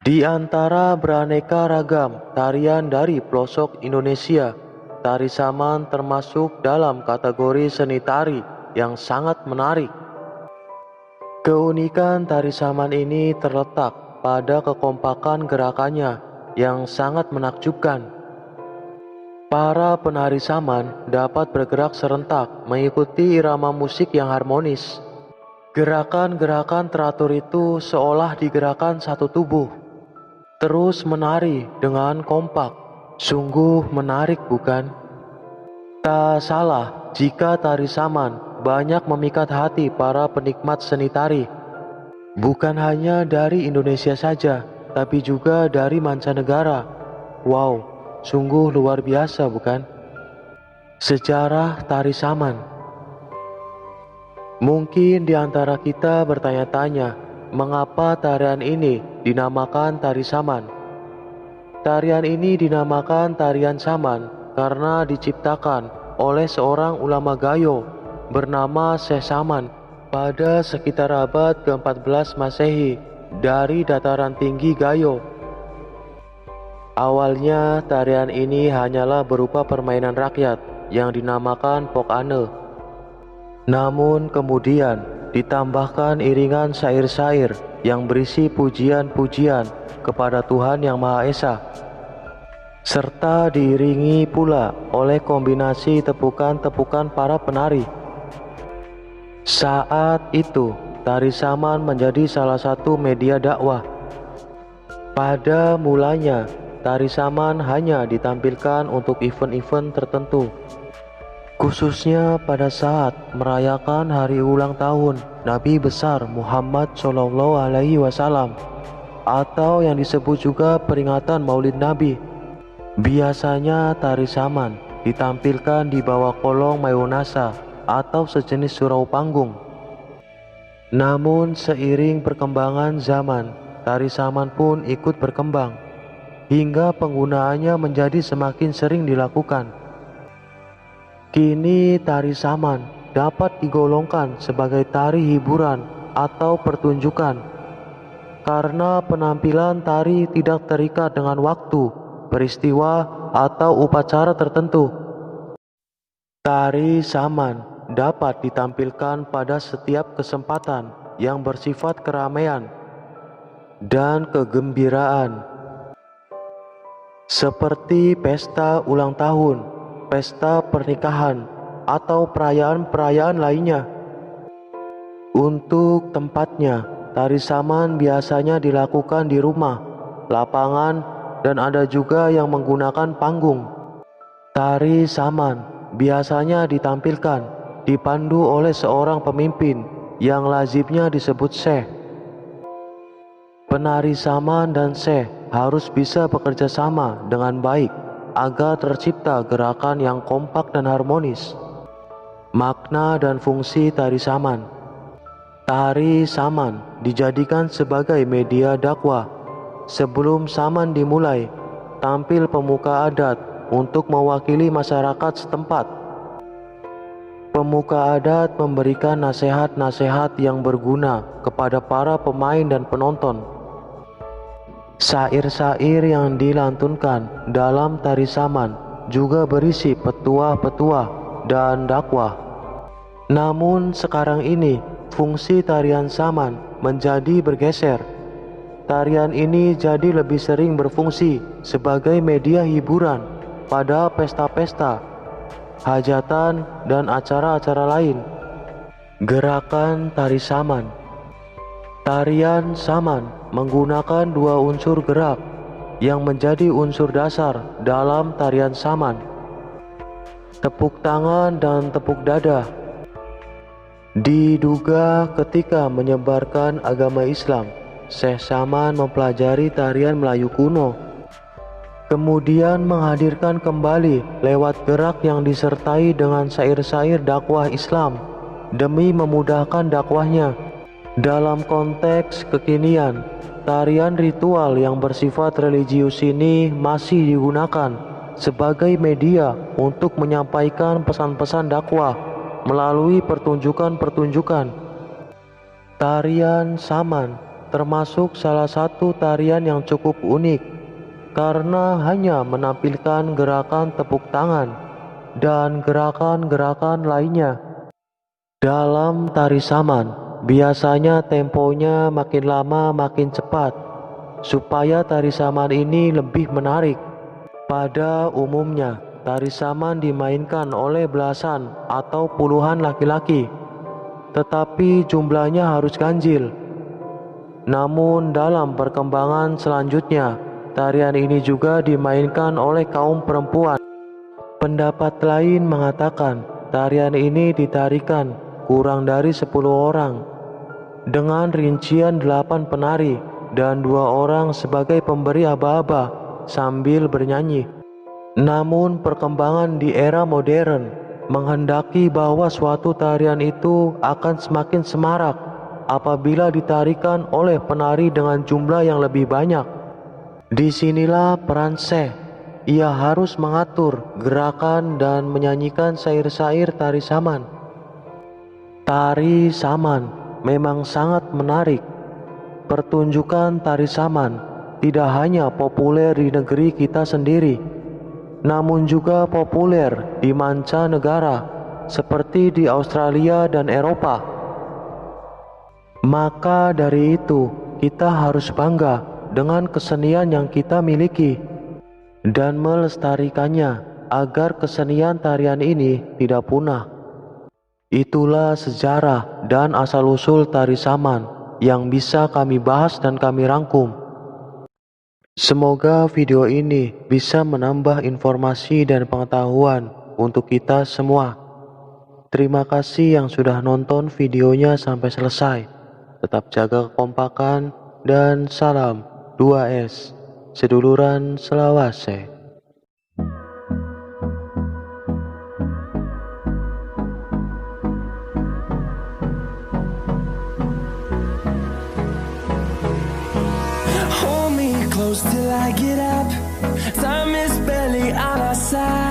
Di antara beraneka ragam tarian dari pelosok Indonesia, tari saman termasuk dalam kategori seni tari yang sangat menarik. Keunikan tari saman ini terletak pada kekompakan gerakannya yang sangat menakjubkan. Para penari saman dapat bergerak serentak mengikuti irama musik yang harmonis. Gerakan-gerakan teratur itu seolah digerakkan satu tubuh, terus menari dengan kompak. Sungguh menarik, bukan? Tak salah jika tari saman banyak memikat hati para penikmat seni tari. Bukan hanya dari Indonesia saja, tapi juga dari mancanegara. Wow, sungguh luar biasa, bukan? Sejarah tari saman. Mungkin di antara kita bertanya-tanya, mengapa tarian ini dinamakan tari saman? Tarian ini dinamakan tarian saman karena diciptakan oleh seorang ulama Gayo bernama Syekh Saman pada sekitar abad ke-14 Masehi dari dataran tinggi Gayo. Awalnya tarian ini hanyalah berupa permainan rakyat yang dinamakan Pok-ane. Namun kemudian ditambahkan iringan syair-syair yang berisi pujian-pujian kepada Tuhan Yang Maha Esa, serta diiringi pula oleh kombinasi tepukan-tepukan para penari. Saat itu, tari saman menjadi salah satu media dakwah. Pada mulanya, tari saman hanya ditampilkan untuk event-event tertentu, khususnya pada saat merayakan hari ulang tahun Nabi besar Muhammad SAW atau yang disebut juga peringatan Maulid Nabi. Biasanya tari saman ditampilkan di bawah kolong mayonasa atau sejenis surau panggung. Namun seiring perkembangan zaman, tari saman pun ikut berkembang hingga penggunaannya menjadi semakin sering dilakukan. Kini tari saman dapat digolongkan sebagai tari hiburan atau pertunjukan karena penampilan tari tidak terikat dengan waktu, peristiwa, atau upacara tertentu. Tari saman dapat ditampilkan pada setiap kesempatan yang bersifat keramaian dan kegembiraan, seperti pesta ulang tahun, pesta pernikahan, atau perayaan-perayaan lainnya. Untuk tempatnya, tari saman biasanya dilakukan di rumah, lapangan, dan ada juga yang menggunakan panggung. Tari saman biasanya ditampilkan dipandu oleh seorang pemimpin yang lazimnya disebut syekh. Penari saman dan syekh harus bisa bekerja sama dengan baik agar tercipta gerakan yang kompak dan harmonis. Makna dan fungsi tari saman. Tari saman dijadikan sebagai media dakwah. Sebelum saman dimulai, tampil pemuka adat untuk mewakili masyarakat setempat. Pemuka adat memberikan nasihat-nasihat yang berguna kepada para pemain dan penonton. Syair-syair yang dilantunkan dalam tari saman juga berisi petuah-petuah dan dakwah. Namun sekarang ini fungsi tarian saman menjadi bergeser. Tarian ini jadi lebih sering berfungsi sebagai media hiburan pada pesta-pesta, hajatan, dan acara-acara lain. Gerakan tari saman. Tarian saman menggunakan dua unsur gerak yang menjadi unsur dasar dalam tarian saman: tepuk tangan dan tepuk dada. Diduga ketika menyebarkan agama Islam, Syekh Saman mempelajari tarian Melayu kuno, kemudian menghadirkan kembali lewat gerak yang disertai dengan syair-syair dakwah Islam demi memudahkan dakwahnya. Dalam konteks kekinian, tarian ritual yang bersifat religius ini masih digunakan sebagai media untuk menyampaikan pesan-pesan dakwah melalui pertunjukan-pertunjukan. Tarian saman termasuk salah satu tarian yang cukup unik karena hanya menampilkan gerakan tepuk tangan dan gerakan-gerakan lainnya. Dalam tari saman, biasanya temponya makin lama makin cepat, supaya tari saman ini lebih menarik. Pada umumnya, tari saman dimainkan oleh belasan atau puluhan laki-laki, tetapi jumlahnya harus ganjil. Namun dalam perkembangan selanjutnya, tarian ini juga dimainkan oleh kaum perempuan. Pendapat lain mengatakan tarian ini ditarikan kurang dari 10 orang dengan rincian 8 penari dan 2 orang sebagai pemberi aba-aba sambil bernyanyi. Namun perkembangan di era modern menghendaki bahwa suatu tarian itu akan semakin semarak apabila ditarikan oleh penari dengan jumlah yang lebih banyak. Disinilah peran Syekh. Ia harus mengatur gerakan dan menyanyikan syair-syair tari saman. Tari saman memang sangat menarik. Pertunjukan tari saman tidak hanya populer di negeri kita sendiri, namun juga populer di mancanegara seperti di Australia dan Eropa. Maka dari itu, kita harus bangga dengan kesenian yang kita miliki dan melestarikannya agar kesenian tarian ini tidak punah. Itulah sejarah dan asal-usul tari saman yang bisa kami bahas dan kami rangkum. Semoga video ini bisa menambah informasi dan pengetahuan untuk kita semua. Terima kasih yang sudah nonton videonya sampai selesai. Tetap jaga kekompakan dan salam 2S, seduluran selawase. Hold me close till I get up. Time is barely on our side.